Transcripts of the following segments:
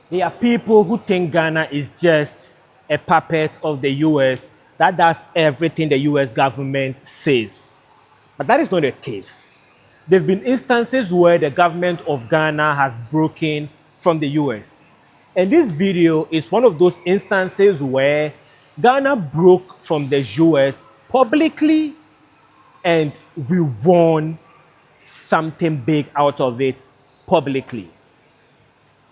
There are people who think Ghana is just a puppet of the US that does everything the US government says. But that is not the case. There have been instances where the government of Ghana has broken from the US. And this video is one of those instances where Ghana broke from the US publicly and we won something big out of it publicly.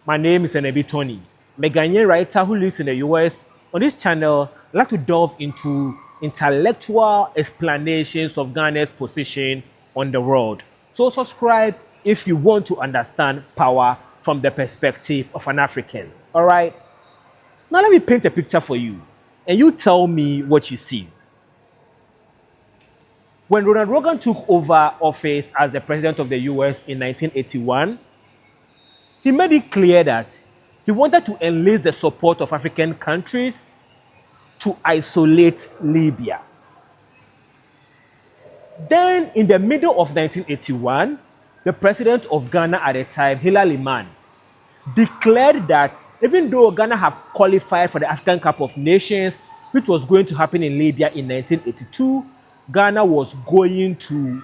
My name is Nenebi Tony. I'm a Ghanaian writer who lives in the US. On this channel, I like to delve into intellectual explanations of Ghana's position on the world. So subscribe if you want to understand power from the perspective of an African. All right? Now let me paint a picture for you, and you tell me what you see. When Ronald Reagan took over office as the president of the US in 1981, he made it clear that he wanted to enlist the support of African countries to isolate Libya. Then, in the middle of 1981, the president of Ghana at the time, Hillary Liman, declared that even though Ghana had qualified for the African Cup of Nations, which was going to happen in Libya in 1982, Ghana was going to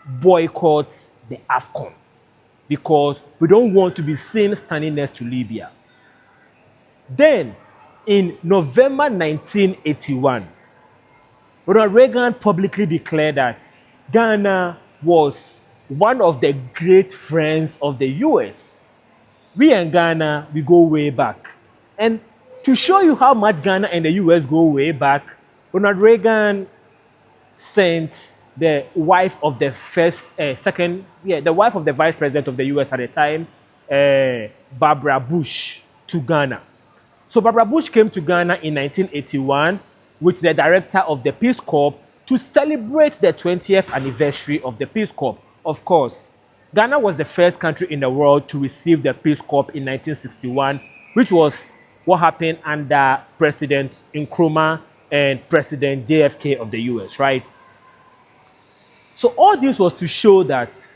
boycott the AFCON, because we don't want to be seen standing next to Libya. Then, in November 1981, Ronald Reagan publicly declared that Ghana was one of the great friends of the US. We and Ghana, we go way back. And to show you how much Ghana and the US go way back, Ronald Reagan sent the wife of the the wife of the vice president of the US at the time, Barbara Bush, to Ghana. So Barbara Bush came to Ghana in 1981 with the director of the Peace Corps to celebrate the 20th anniversary of the Peace Corps. Of course, Ghana was the first country in the world to receive the Peace Corps in 1961, which was what happened under President Nkrumah and President JFK of the US, right? So all this was to show that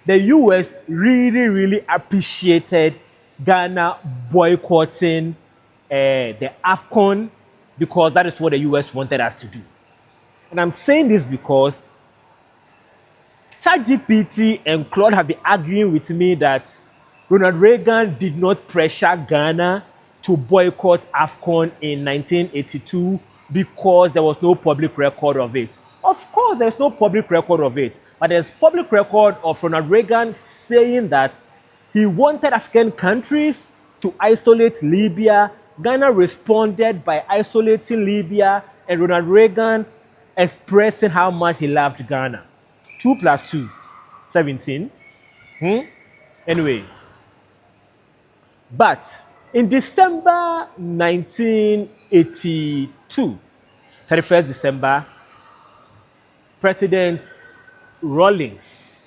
the US really appreciated Ghana boycotting the AFCON, because that is what the US wanted us to do. And I'm saying this because ChatGPT and Claude have been arguing with me that Ronald Reagan did not pressure Ghana to boycott AFCON in 1982 because there was no public record of it. Of course, there's no public record of it, but there's public record of Ronald Reagan saying that he wanted African countries to isolate Libya. Ghana responded by isolating Libya, and Ronald Reagan expressing how much he loved Ghana. 2 plus 2, 17. Anyway, but in December 1982, 31st December, President Rawlings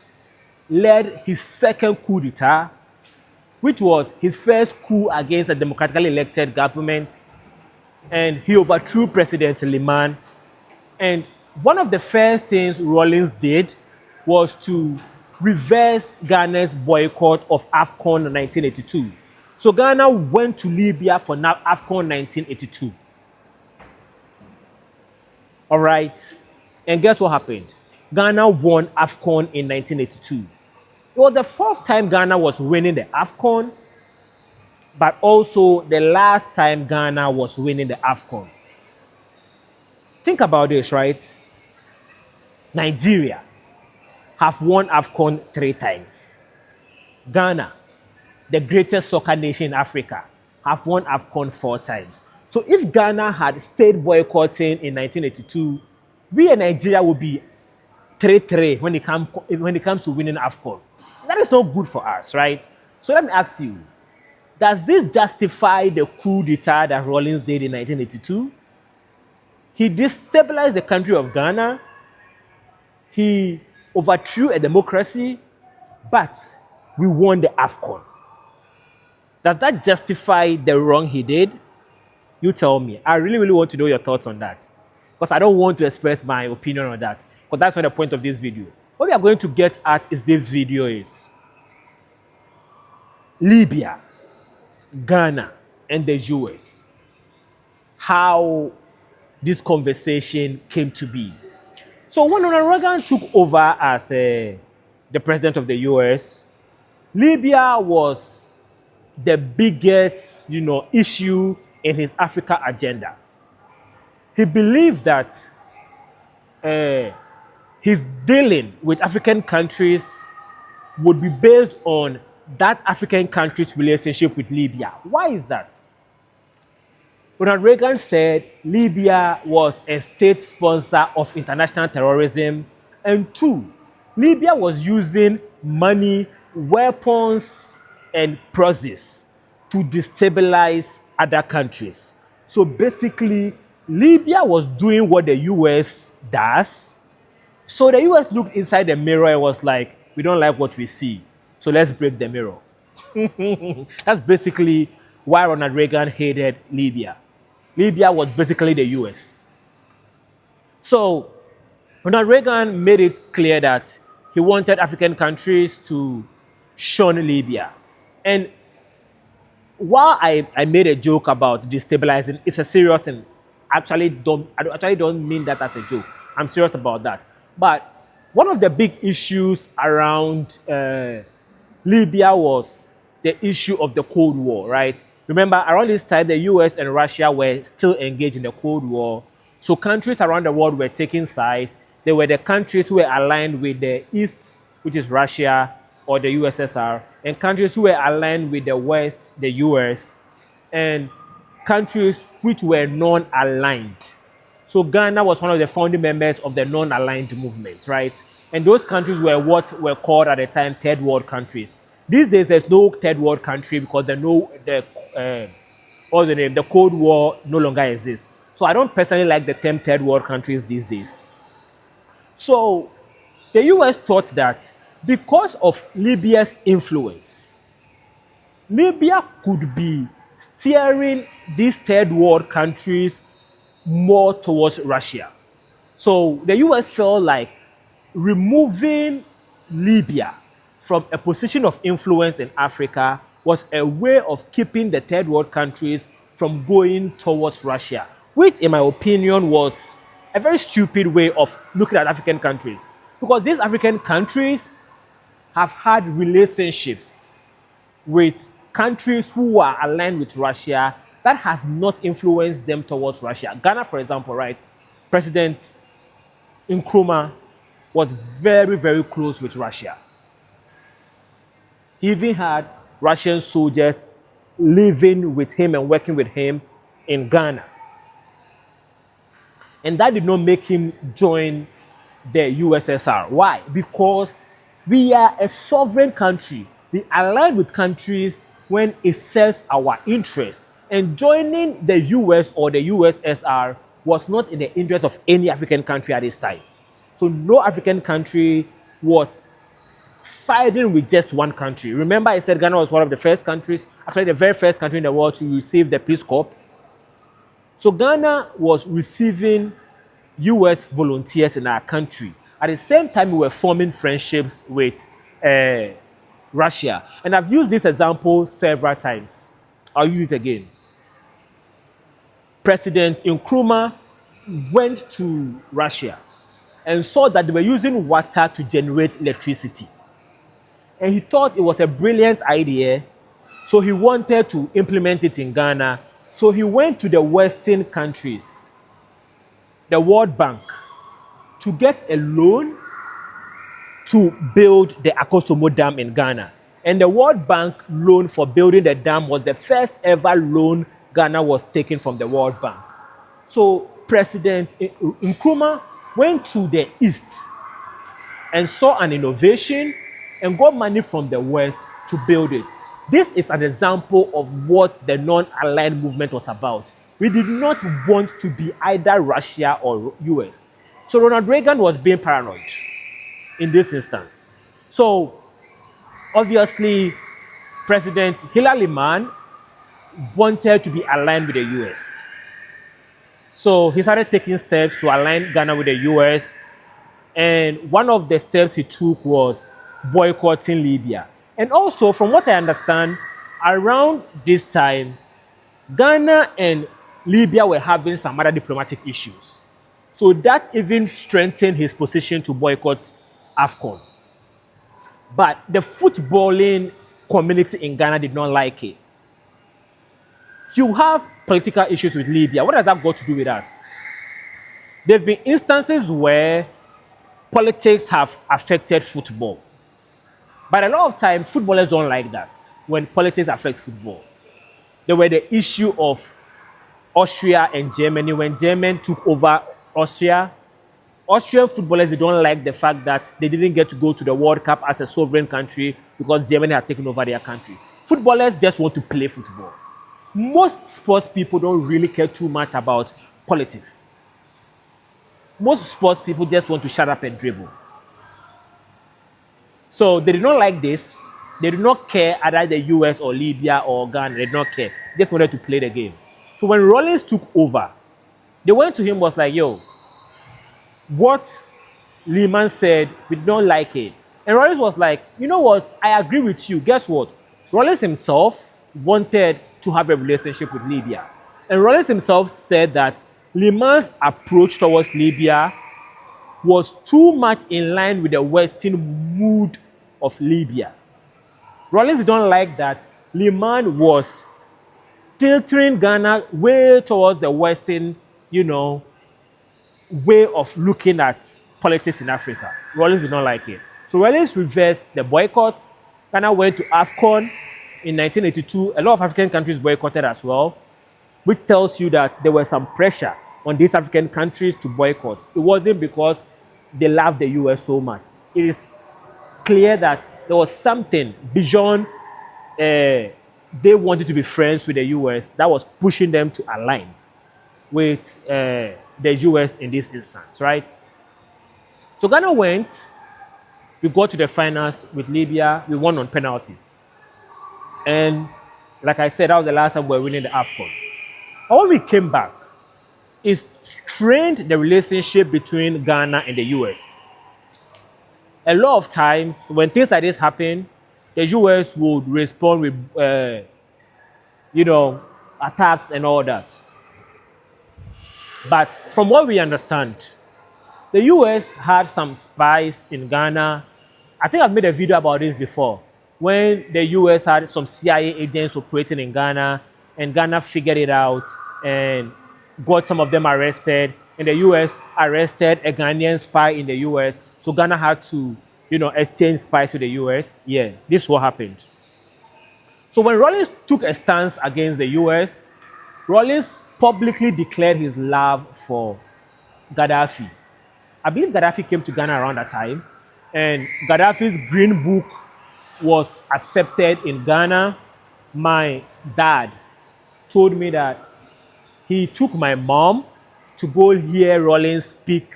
led his second coup d'etat, which was his first coup against a democratically elected government, and he overthrew President Liman. And one of the first things Rawlings did was to reverse Ghana's boycott of AFCON 1982. So Ghana went to Libya for AFCON 1982. All right. And guess what happened? Ghana won AFCON in 1982. It was the fourth time Ghana was winning the AFCON, but also the last time Ghana was winning the AFCON. Think about this, right? Nigeria have won AFCON 3 times. Ghana, the greatest soccer nation in Africa, have won AFCON 4 times. So if Ghana had stayed boycotting in 1982, we and Nigeria would be 3-3 when it comes to winning AFCON. That is not good for us, right? So let me ask you, does this justify the coup d'etat that Rawlings did in 1982? He destabilized the country of Ghana. He overthrew a democracy, but we won the AFCON. Does that justify the wrong he did? You tell me. I really want to know your thoughts on that, because I don't want to express my opinion on that, but that's not the point of this video. What we are going to get at is this video is Libya. Ghana and the US, how this conversation came to be. So when Ronald Reagan took over as the president of the US, Libya was the biggest, issue in his Africa agenda. He believed that his dealing with African countries would be based on that African country's relationship with Libya. Why is that? Ronald Reagan said Libya was a state sponsor of international terrorism, and two, Libya was using money, weapons, and proxies to destabilize other countries. So basically, Libya was doing what the US does. So the US looked inside the mirror and was like, we don't like what we see, so let's break the mirror. That's basically why Ronald Reagan hated Libya. Libya was basically the US. So Ronald Reagan made it clear that he wanted African countries to shun Libya. And while I made a joke about destabilizing, it's a serious and I actually don't mean that as a joke. I'm serious about that. But one of the big issues around Libya was the issue of the Cold War, right? Remember, around this time, the US and Russia were still engaged in the Cold War. So countries around the world were taking sides. They were the countries who were aligned with the East, which is Russia or the USSR, and countries who were aligned with the West, the US, and countries which were non-aligned. So Ghana was one of the founding members of the non-aligned movement, right? And those countries were what were called at the time third world countries. These days, there's no third world country because the Cold War no longer exists. So I don't personally like the term third world countries these days. So the US thought that because of Libya's influence, Libya could be steering these third world countries more towards Russia. So the US felt like removing Libya from a position of influence in Africa was a way of keeping the third world countries from going towards Russia, which in my opinion was a very stupid way of looking at African countries. Because these African countries have had relationships with countries who are aligned with Russia that has not influenced them towards Russia. Ghana, for example, right? President Nkrumah was very, very close with Russia. He even had Russian soldiers living with him and working with him in Ghana. And that did not make him join the USSR. Why? Because we are a sovereign country. We align with countries when it serves our interest. And joining the US or the USSR was not in the interest of any African country at this time. So no African country was siding with just one country. Remember I said Ghana was one of the first countries, actually the very first country in the world to receive the Peace Corps. So Ghana was receiving US volunteers in our country. At the same time, we were forming friendships with Russia. And I've used this example several times. I'll use it again. President Nkrumah went to Russia and saw that they were using water to generate electricity. And he thought it was a brilliant idea, so he wanted to implement it in Ghana. So he went to the Western countries, the World Bank, to get a loan to build the Akosomo Dam in Ghana. And the World Bank loan for building the dam was the first ever loan Ghana was taking from the World Bank. So President Nkrumah went to the East and saw an innovation and got money from the West to build it. This is an example of what the non-aligned movement was about. We did not want to be either Russia or US. So Ronald Reagan was being paranoid in this instance. So obviously, President Hillary Liman wanted to be aligned with the US. So he started taking steps to align Ghana with the US. And one of the steps he took was boycotting Libya. And also, from what I understand, Around this time, Ghana and Libya were having some other diplomatic issues. So that even strengthened his position to boycott AFCON. But the footballing community in Ghana did not like it. You have political issues with Libya. What has that got to do with us? There have been instances where politics have affected football. But a lot of times, footballers don't like that when politics affects football. There were the issue of Austria and Germany. When Germany took over Austria, Austrian footballers, they don't like the fact that they didn't get to go to the World Cup as a sovereign country because Germany had taken over their country. Footballers just want to play football. Most sports people don't really care too much about politics. Most sports people just want to shut up and dribble. So they did not like this. They did not care either the US or Libya or Ghana. They did not care. They just wanted to play the game. So when Rollins took over, they went to him was like, yo, what Lehman said, we don't like it. And Rollins was like, you know what? I agree with you. Guess what? Rollins himself wanted to have a relationship with Libya. And Rollins himself said that Lehman's approach towards Libya was too much in line with the Western mood of Libya. Rollins don't like that Lehman was tilting Ghana way towards the Western, way of looking at politics in Africa. Rollins did not like it. So Rollins reversed the boycott. Ghana went to AFCON in 1982. A lot of African countries boycotted as well, which tells you that there was some pressure on these African countries to boycott. It wasn't because they loved the US so much. It is clear that there was something beyond they wanted to be friends with the US that was pushing them to align with the US in this instance, right? So Ghana went, we got to the finals with Libya, we won on penalties. And like I said, that was the last time we were winning the AFCON. And when we came back, it strained the relationship between Ghana and the US. A lot of times, when things like this happen, the US would respond with, attacks and all that. But from what we understand, the US had some spies in Ghana. I think I've made a video about this before. When the US had some CIA agents operating in Ghana, and Ghana figured it out and got some of them arrested, and the US arrested a Ghanaian spy in the US. So Ghana had to, exchange spies with the US. Yeah, this is what happened. So when Rollins took a stance against the US, Rollins publicly declared his love for Gaddafi. I believe Gaddafi came to Ghana around that time, and Gaddafi's Green Book was accepted in Ghana. My dad told me that he took my mom to go hear Rollins speak,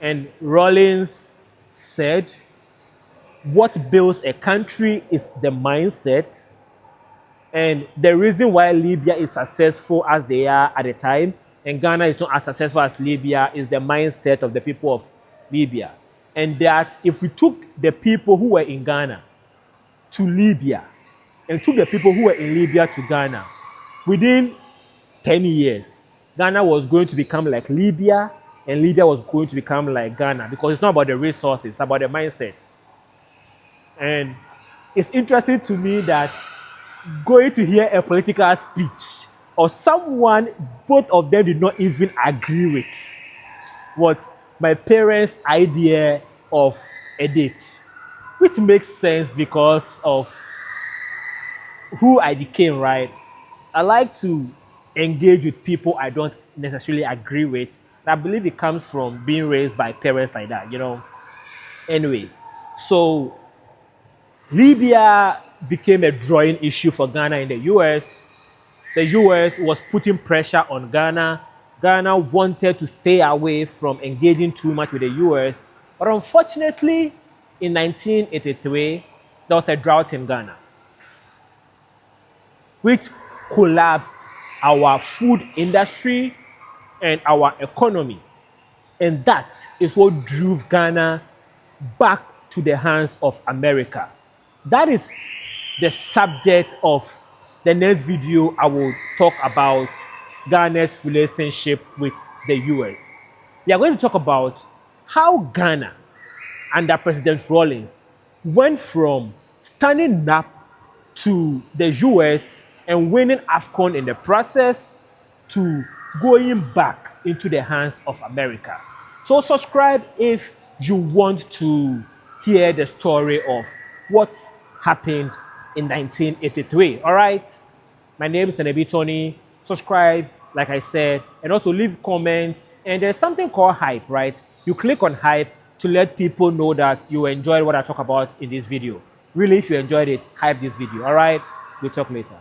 and Rollins said, what builds a country is the mindset, and the reason why Libya is successful as they are at the time, and Ghana is not as successful as Libya, is the mindset of the people of Libya. And that if we took the people who were in Ghana to Libya, and took the people who were in Libya to Ghana, within 10 years, Ghana was going to become like Libya, and Libya was going to become like Ghana, because it's not about the resources, it's about the mindset. And it's interesting to me that going to hear a political speech of someone both of them did not even agree with was my parents' idea of a date, which makes sense because of who I became, right? I like to engage with people I don't necessarily agree with. And I believe it comes from being raised by parents like that, Anyway, so Libya became a drawing issue for Ghana in the US. The US was putting pressure on Ghana. Ghana wanted to stay away from engaging too much with the US. But unfortunately, in 1983, there was a drought in Ghana, which collapsed our food industry and our economy. And that is what drove Ghana back to the hands of America. That is the subject of the next video, I will talk about Ghana's relationship with the US. We are going to talk about how Ghana, under President Rawlings, went from standing up to the US and winning AFCON in the process to going back into the hands of America. So subscribe if you want to hear the story of what happened in 1983. All right? My name is Nenebi Tony. Subscribe, like I said, and also leave comments. And there's something called hype, right? You click on hype to let people know that you enjoyed what I talk about in this video. Really, if you enjoyed it, hype this video. All right? We'll talk later.